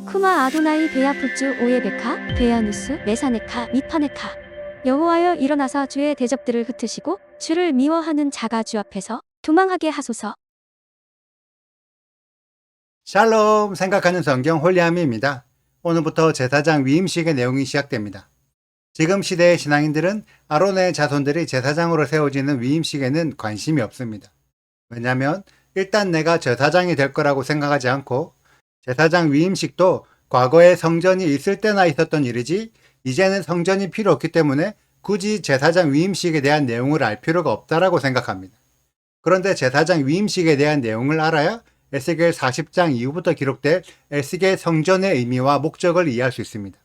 쿠마 아도나이 베야푸츠 오예베카 베야누스 메사네카 미파네카. 여호와여 일어나사 주의 대적들을 흩으시고 주를 미워하는 자가 주 앞에서 도망하게 하소서. 샬롬 생각하는 성경 홀리아미입니다. 오늘부터 제사장 위임식의 내용이 시작됩니다. 지금 시대의 신앙인들은 아론의 자손들이 제사장으로 세워지는 위임식에는 관심이 없습니다. 왜냐하면 일단 내가 제사장이 될 거라고 생각하지 않고 제사장 위임식도 과거에 성전이 있을 때나 있었던 일이지 이제는 성전이 필요 없기 때문에 굳이 제사장 위임식에 대한 내용을 알 필요가 없다라고 생각합니다. 그런데 제사장 위임식에 대한 내용을 알아야 에스겔 40장 이후부터 기록될 에스겔 성전의 의미와 목적을 이해할 수 있습니다.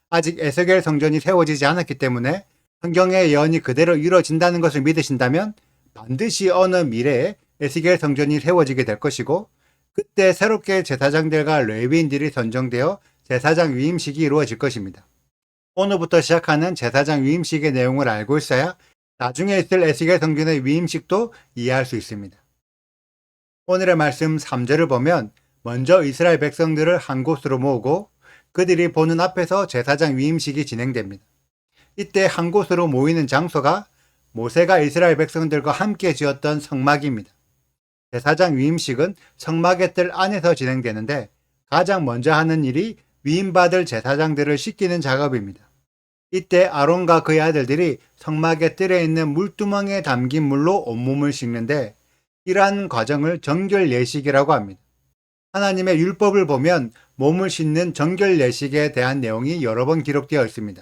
아직 에스겔 성전이 세워지지 않았기 때문에 성경의 예언이 그대로 이루어진다는 것을 믿으신다면 반드시 어느 미래에 에스겔 성전이 세워지게 될 것이고 그때 새롭게 제사장들과 레위인들이 선정되어 제사장 위임식이 이루어질 것입니다. 오늘부터 시작하는 제사장 위임식의 내용을 알고 있어야 나중에 있을 에스겔 성전의 위임식도 이해할 수 있습니다. 오늘의 말씀 3절을 보면 먼저 이스라엘 백성들을 한 곳으로 모으고 그들이 보는 앞에서 제사장 위임식이 진행됩니다. 이때 한 곳으로 모이는 장소가 모세가 이스라엘 백성들과 함께 지었던 성막입니다. 제사장 위임식은 성막의 뜰 안에서 진행되는데 가장 먼저 하는 일이 위임받을 제사장들을 씻기는 작업입니다. 이때 아론과 그의 아들들이 성막의 뜰에 있는 물두멍에 담긴 물로 온몸을 씻는데 이러한 과정을 정결 예식이라고 합니다. 하나님의 율법을 보면 몸을 씻는 정결 예식에 대한 내용이 여러 번 기록되어 있습니다.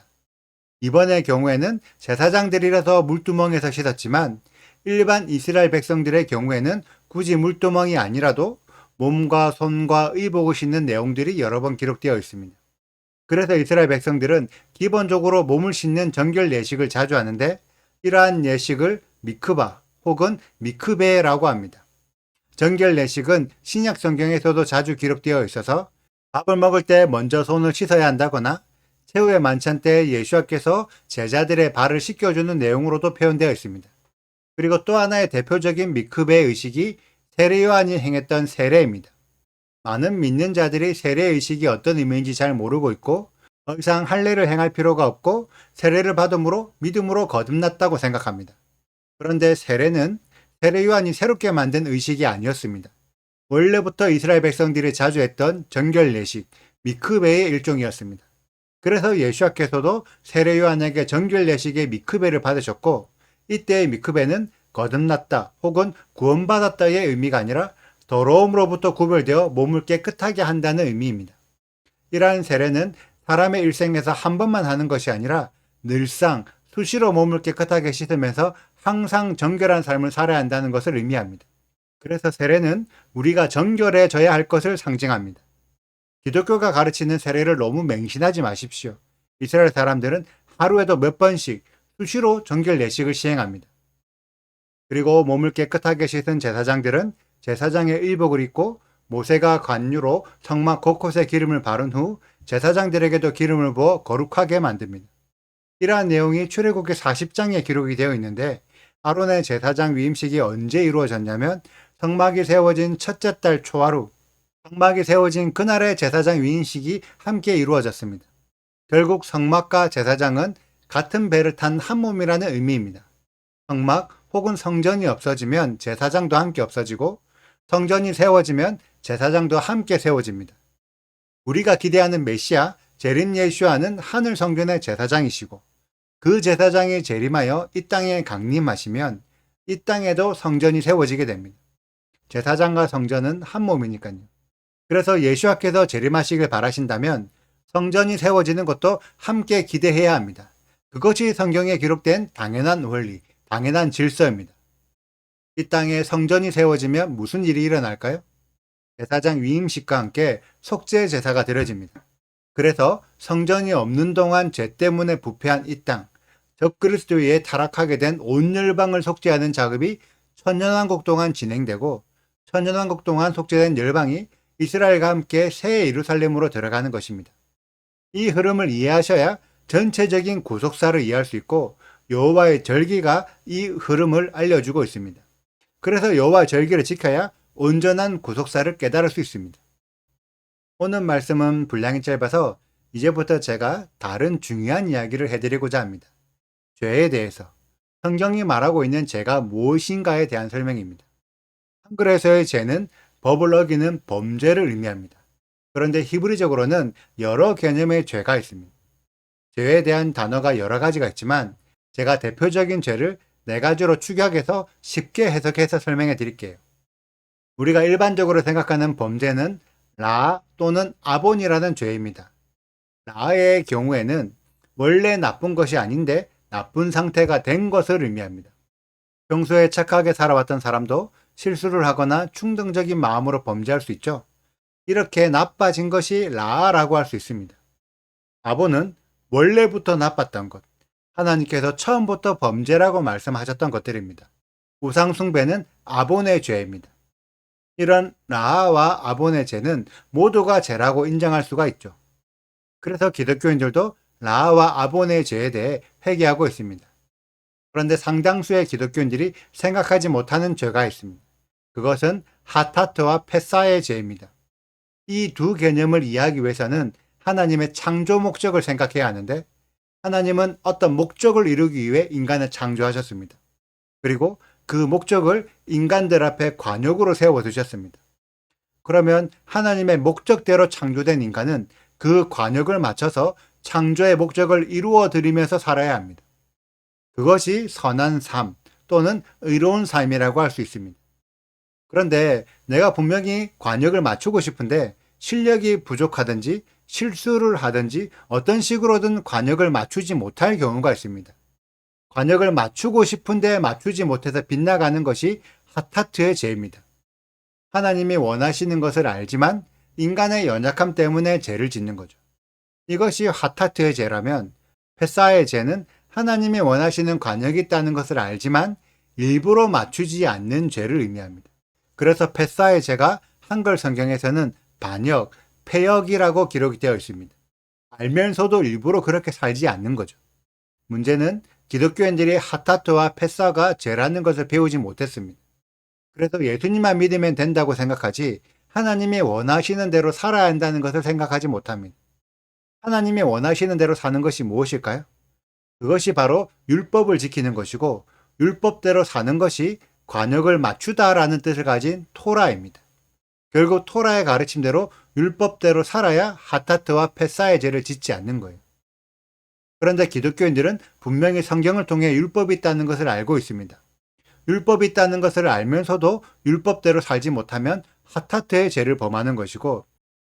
이번의 경우에는 제사장들이라서 물두멍에서 씻었지만 일반 이스라엘 백성들의 경우에는 굳이 물두멍이 아니라도 몸과 손과 의복을 씻는 내용들이 여러 번 기록되어 있습니다. 그래서 이스라엘 백성들은 기본적으로 몸을 씻는 정결 예식을 자주 하는데 이러한 예식을 미크바 혹은 미크베라고 합니다. 정결 예식은 신약 성경에서도 자주 기록되어 있어서 밥을 먹을 때 먼저 손을 씻어야 한다거나 최후의 만찬 때 예수와께서 제자들의 발을 씻겨주는 내용으로도 표현되어 있습니다. 그리고 또 하나의 대표적인 미크베 의식이 세례 요한이 행했던 세례입니다. 많은 믿는 자들이 세례 의식이 어떤 의미인지 잘 모르고 있고 더 이상 할례를 행할 필요가 없고 세례를 받음으로 믿음으로 거듭났다고 생각합니다. 그런데 세례는 세례 요한이 새롭게 만든 의식이 아니었습니다. 원래부터 이스라엘 백성들이 자주 했던 정결 예식, 미크베의 일종이었습니다. 그래서 예수와께서도 세례 요한에게 정결 예식의 미크베를 받으셨고 이때의 미크베는 거듭났다 혹은 구원받았다의 의미가 아니라 더러움으로부터 구별되어 몸을 깨끗하게 한다는 의미입니다. 이러한 세례는 사람의 일생에서 한 번만 하는 것이 아니라 늘상 수시로 몸을 깨끗하게 씻으면서 항상 정결한 삶을 살아야 한다는 것을 의미합니다. 그래서 세례는 우리가 정결해져야 할 것을 상징합니다. 기독교가 가르치는 세례를 너무 맹신하지 마십시오. 이스라엘 사람들은 하루에도 몇 번씩 수시로 정결 예식을 시행합니다. 그리고 몸을 깨끗하게 씻은 제사장들은 제사장의 의복을 입고 모세가 관유로 성막 곳곳에 기름을 바른 후 제사장들에게도 기름을 부어 거룩하게 만듭니다. 이러한 내용이 출애굽기 40장에 기록이 되어 있는데 아론의 제사장 위임식이 언제 이루어졌냐면 성막이 세워진 첫째 달 초하루 성막이 세워진 그날의 제사장 위임식이 함께 이루어졌습니다. 결국 성막과 제사장은 같은 배를 탄 한 몸이라는 의미입니다. 성막 혹은 성전이 없어지면 제사장도 함께 없어지고 성전이 세워지면 제사장도 함께 세워집니다. 우리가 기대하는 메시아 재림 예수아는 하늘 성전의 제사장이시고 그 제사장이 재림하여 이 땅에 강림하시면 이 땅에도 성전이 세워지게 됩니다. 제사장과 성전은 한 몸이니까요. 그래서 예수와께서 재림하시길 바라신다면 성전이 세워지는 것도 함께 기대해야 합니다. 그것이 성경에 기록된 당연한 원리, 당연한 질서입니다. 이 땅에 성전이 세워지면 무슨 일이 일어날까요? 제사장 위임식과 함께 속죄 제사가 드려집니다. 그래서 성전이 없는 동안 죄 때문에 부패한 이 땅, 적그리스도에 타락하게 된 온 열방을 속죄하는 작업이 천년왕국 동안 진행되고 천년왕국 동안 속죄된 열방이 이스라엘과 함께 새 예루살렘으로 들어가는 것입니다. 이 흐름을 이해하셔야 전체적인 구속사를 이해할 수 있고 여호와의 절기가 이 흐름을 알려주고 있습니다. 그래서 여호와의 절기를 지켜야 온전한 구속사를 깨달을 수 있습니다. 오늘 말씀은 분량이 짧아서 이제부터 제가 다른 중요한 이야기를 해드리고자 합니다. 죄에 대해서. 성경이 말하고 있는 죄가 무엇인가에 대한 설명입니다. 한글에서의 죄는 법을 어기는 범죄를 의미합니다. 그런데 히브리적으로는 여러 개념의 죄가 있습니다. 죄에 대한 단어가 여러 가지가 있지만 제가 대표적인 죄를 네 가지로 축약해서 쉽게 해석해서 설명해 드릴게요. 우리가 일반적으로 생각하는 범죄는 라 또는 아본이라는 죄입니다. 라의 경우에는 원래 나쁜 것이 아닌데 나쁜 상태가 된 것을 의미합니다. 평소에 착하게 살아왔던 사람도 실수를 하거나 충동적인 마음으로 범죄할 수 있죠. 이렇게 나빠진 것이 라라고 할 수 있습니다. 아본은 원래부터 나빴던 것, 하나님께서 처음부터 범죄라고 말씀하셨던 것들입니다. 우상숭배는 아본의 죄입니다. 이런 라와 아본의 죄는 모두가 죄라고 인정할 수가 있죠. 그래서 기독교인들도 라와 아본의 죄에 대해 회개하고 있습니다. 그런데 상당수의 기독교인들이 생각하지 못하는 죄가 있습니다. 그것은 하타트와 페사의 죄입니다. 이 두 개념을 이해하기 위해서는 하나님의 창조 목적을 생각해야 하는데 하나님은 어떤 목적을 이루기 위해 인간을 창조하셨습니다. 그리고 그 목적을 인간들 앞에 관역으로 세워두셨습니다. 그러면 하나님의 목적대로 창조된 인간은 그 관역을 맞춰서 창조의 목적을 이루어 드리면서 살아야 합니다. 그것이 선한 삶 또는 의로운 삶이라고 할 수 있습니다. 그런데 내가 분명히 관역을 맞추고 싶은데 실력이 부족하든지 실수를 하든지 어떤 식으로든 관역을 맞추지 못할 경우가 있습니다. 관역을 맞추고 싶은데 맞추지 못해서 빗나가는 것이 하타트의 죄입니다. 하나님이 원하시는 것을 알지만 인간의 연약함 때문에 죄를 짓는 거죠. 이것이 하타트의 죄라면 페사의 죄는 하나님이 원하시는 관역이 있다는 것을 알지만 일부러 맞추지 않는 죄를 의미합니다. 그래서 페사의 죄가 한글 성경에서는 반역, 패역이라고 기록이 되어 있습니다. 알면서도 일부러 그렇게 살지 않는 거죠. 문제는 기독교인들이 하타트와 페사가 죄라는 것을 배우지 못했습니다. 그래서 예수님만 믿으면 된다고 생각하지 하나님이 원하시는 대로 살아야 한다는 것을 생각하지 못합니다. 하나님이 원하시는 대로 사는 것이 무엇일까요? 그것이 바로 율법을 지키는 것이고 율법대로 사는 것이 관역을 맞추다라는 뜻을 가진 토라입니다. 결국 토라의 가르침대로 율법대로 살아야 하타트와 페사의 죄를 짓지 않는 거예요. 그런데 기독교인들은 분명히 성경을 통해 율법이 있다는 것을 알고 있습니다. 율법이 있다는 것을 알면서도 율법대로 살지 못하면 하타트의 죄를 범하는 것이고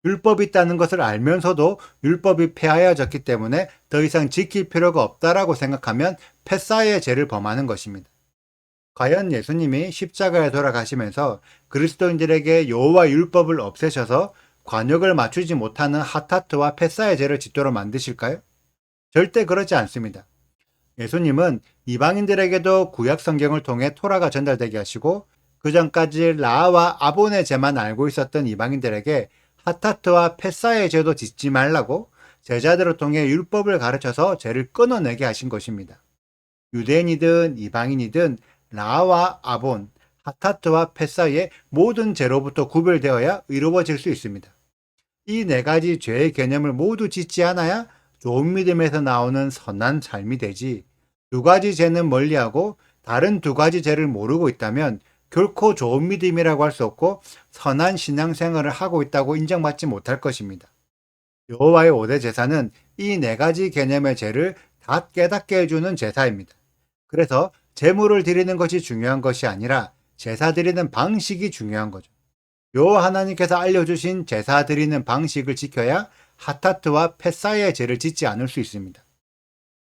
율법이 있다는 것을 알면서도 율법이 폐하여졌기 때문에 더 이상 지킬 필요가 없다라고 생각하면 페사의 죄를 범하는 것입니다. 과연 예수님이 십자가에 돌아가시면서 그리스도인들에게 여호와 율법을 없애셔서 관역을 맞추지 못하는 하타트와 페사의 죄를 짓도록 만드실까요? 절대 그러지 않습니다. 예수님은 이방인들에게도 구약 성경을 통해 토라가 전달되게 하시고 그 전까지 라와 아본의 죄만 알고 있었던 이방인들에게 하타트와 페사의 죄도 짓지 말라고 제자들을 통해 율법을 가르쳐서 죄를 끊어내게 하신 것입니다. 유대인이든 이방인이든 라와 아본, 하타트와 페사의 모든 죄로부터 구별되어야 의로워질 수 있습니다. 이 네 가지 죄의 개념을 모두 짓지 않아야 좋은 믿음에서 나오는 선한 삶이 되지 두 가지 죄는 멀리하고 다른 두 가지 죄를 모르고 있다면 결코 좋은 믿음이라고 할 수 없고 선한 신앙생활을 하고 있다고 인정받지 못할 것입니다. 여호와의 5대 제사는 이 네 가지 개념의 죄를 다 깨닫게 해주는 제사입니다. 그래서 제물을 드리는 것이 중요한 것이 아니라 제사 드리는 방식이 중요한 거죠. 여호와 하나님께서 알려주신 제사 드리는 방식을 지켜야 하타트와 페사의 죄를 짓지 않을 수 있습니다.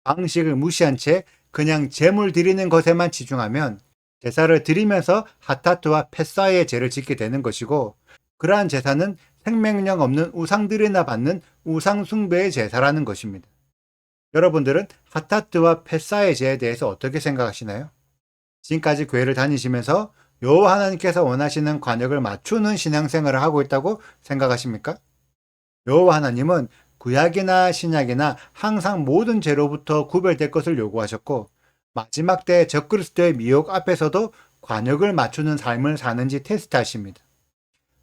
방식을 무시한 채 그냥 제물 드리는 것에만 치중하면 제사를 드리면서 하타트와 페사의 죄를 짓게 되는 것이고 그러한 제사는 생명력 없는 우상들이나 받는 우상숭배의 제사라는 것입니다. 여러분들은 하타트와 페사의 죄에 대해서 어떻게 생각하시나요? 지금까지 교회를 다니시면서 여호와 하나님께서 원하시는 관역을 맞추는 신앙생활을 하고 있다고 생각하십니까? 여호와 하나님은 구약이나 신약이나 항상 모든 죄로부터 구별될 것을 요구하셨고 마지막 때 적그리스도의 미혹 앞에서도 관역을 맞추는 삶을 사는지 테스트하십니다.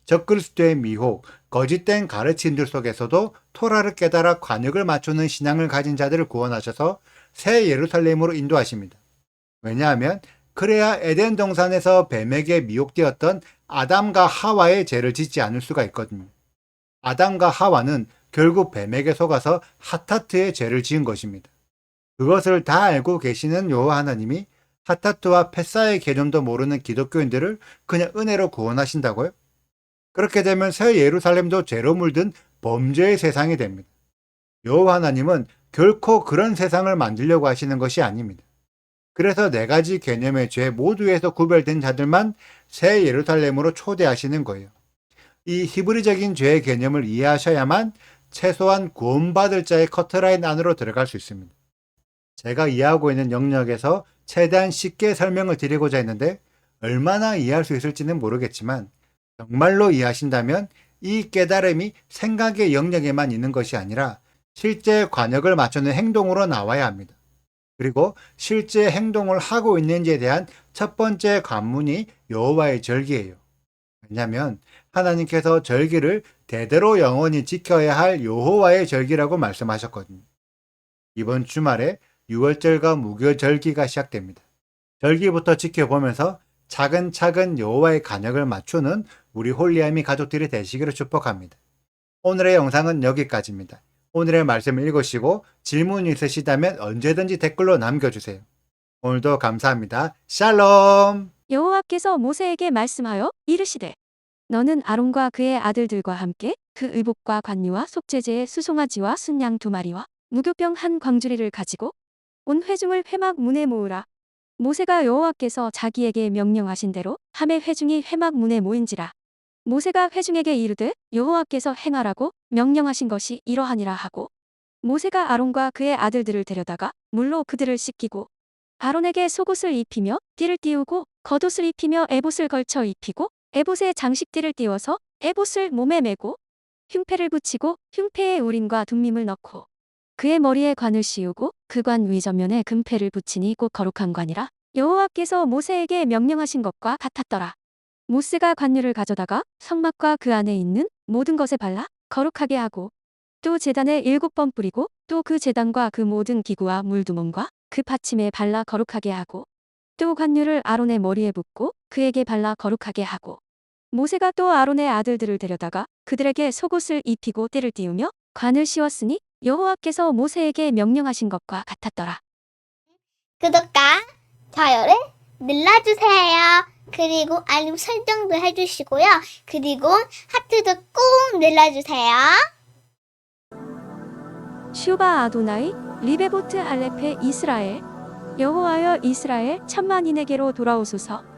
적그리스도의 미혹, 거짓된 가르침들 속에서도 토라를 깨달아 관역을 맞추는 신앙을 가진 자들을 구원하셔서 새 예루살렘으로 인도하십니다. 왜냐하면 그래야 에덴 동산에서 뱀에게 미혹되었던 아담과 하와의 죄를 짓지 않을 수가 있거든요. 아담과 하와는 결국 뱀에게 속아서 하타트의 죄를 지은 것입니다. 그것을 다 알고 계시는 여호와 하나님이 하타트와 펫사의 개념도 모르는 기독교인들을 그냥 은혜로 구원하신다고요? 그렇게 되면 새 예루살렘도 죄로 물든 범죄의 세상이 됩니다. 여호와 하나님은 결코 그런 세상을 만들려고 하시는 것이 아닙니다. 그래서 네 가지 개념의 죄 모두에서 구별된 자들만 새 예루살렘으로 초대하시는 거예요. 이 히브리적인 죄의 개념을 이해하셔야만 최소한 구원받을 자의 커트라인 안으로 들어갈 수 있습니다. 제가 이해하고 있는 영역에서 최대한 쉽게 설명을 드리고자 했는데 얼마나 이해할 수 있을지는 모르겠지만 정말로 이해하신다면 이 깨달음이 생각의 영역에만 있는 것이 아니라 실제 관역을 맞추는 행동으로 나와야 합니다. 그리고 실제 행동을 하고 있는지에 대한 첫 번째 관문이 여호와의 절기예요. 왜냐하면 하나님께서 절기를 대대로 영원히 지켜야 할 여호와의 절기라고 말씀하셨거든요. 이번 주말에 유월절과 무교절기가 시작됩니다. 절기부터 지켜보면서 차근차근 여호와의 관역을 맞추는 우리 홀리아미 가족들이 되시기를 축복합니다. 오늘의 영상은 여기까지입니다. 오늘의 말씀을 읽으시고 질문이 있으시다면 언제든지 댓글로 남겨주세요. 오늘도 감사합니다. 샬롬! 여호와께서 모세에게 말씀하여 이르시되 너는 아론과 그의 아들들과 함께 그 의복과 관유와 속죄제의 수송아지와 순양 2마리와 무교병 한 광주리를 가지고 온 회중을 회막 문에 모으라. 모세가 여호와께서 자기에게 명령하신 대로 함의 회중이 회막 문에 모인지라. 모세가 회중에게 이르되 여호와께서 행하라고 명령하신 것이 이러하니라 하고 모세가 아론과 그의 아들들을 데려다가 물로 그들을 씻기고 아론에게 속옷을 입히며 띠를 띄우고 겉옷을 입히며 에봇을 걸쳐 입히고 에봇에 장식띠를 띄워서 에봇을 몸에 메고 흉패를 붙이고 흉패에 우림과 둠밈을 넣고 그의 머리에 관을 씌우고 그 관 위전면에 금패를 붙이니 곧 거룩한 관이라. 여호와께서 모세에게 명령하신 것과 같았더라. 모세가 관유를 가져다가 성막과 그 안에 있는 모든 것에 발라 거룩하게 하고 또 제단에 7번 뿌리고 또 그 제단과 그 모든 기구와 물두멍과 그 받침에 발라 거룩하게 하고 또 관유를 아론의 머리에 붓고 그에게 발라 거룩하게 하고 모세가 또 아론의 아들들을 데려다가 그들에게 속옷을 입히고 띠를 띄우며 관을 씌웠으니 여호와께서 모세에게 명령하신 것과 같았더라. 구독과 좋아요를 눌러주세요. 그리고 알림 설정도 해주시고요. 그리고 하트도 꼭 눌러주세요. 슈바 아도나이 리베보트 알레페 이스라엘 여호와여 이스라엘 천만인에게로 돌아오소서.